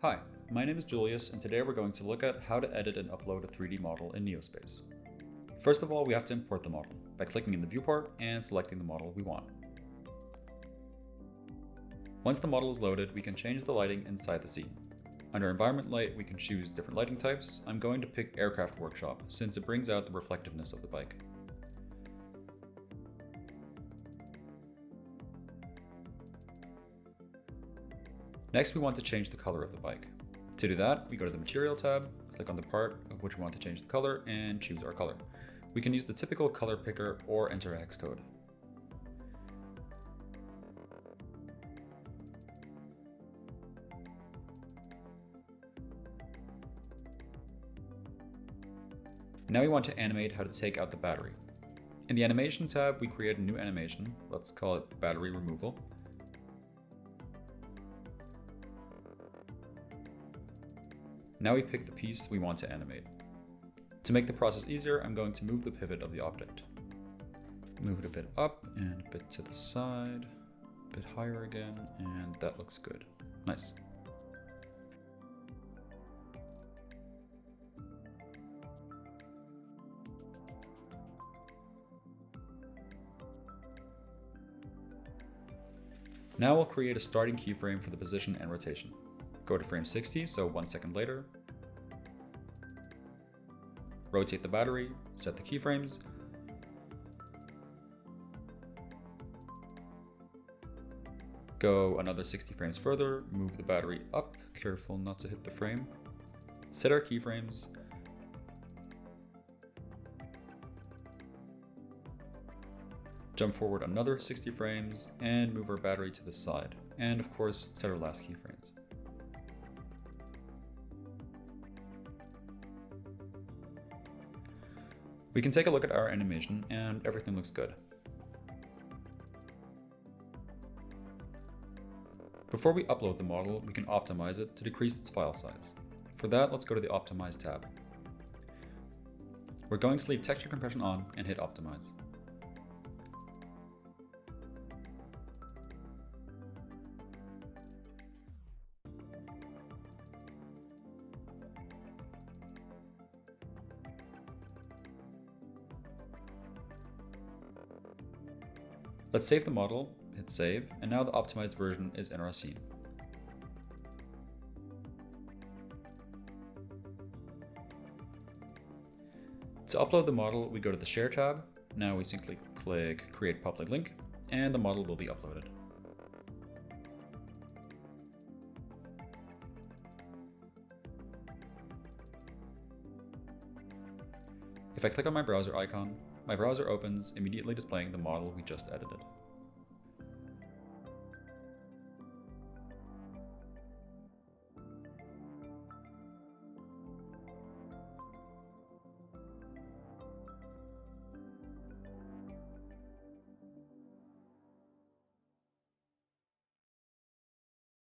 Hi, my name is Julius, and today we're going to look at how to edit and upload a 3D model in NeoSpace. First of all, we have to import the model by clicking in the viewport and selecting the model we want. Once the model is loaded, we can change the lighting inside the scene. Under environment light, we can choose different lighting types. I'm going to pick aircraft workshop since it brings out the reflectiveness of the bike. Next, we want to change the color of the bike. To do that, we go to the Material tab, click on the part of which we want to change the color, and choose our color. We can use the typical color picker or enter a hex code. Now we want to animate how to take out the battery. In the Animation tab, we create a new animation. Let's call it Battery Removal. Now we pick the piece we want to animate. To make the process easier, I'm going to move the pivot of the object. Move it a bit up and a bit to the side, a bit higher again, and that looks good. Nice. Now we'll create a starting keyframe for the position and rotation. Go to frame 60, so 1 second later. Rotate the battery, set the keyframes. Go another 60 frames further, move the battery up, careful not to hit the frame. Set our keyframes. Jump forward another 60 frames and move our battery to the side. And of course, set our last keyframes. We can take a look at our animation and everything looks good. Before we upload the model, we can optimize it to decrease its file size. For that, let's go to the Optimise tab. We're going to leave texture compression on and hit Optimize. Let's save the model, hit save, and now the optimized version is in our scene. To upload the model, we go to the Share tab. Now we simply click Create Public Link, and the model will be uploaded. If I click on my browser icon, my browser opens, immediately displaying the model we just edited.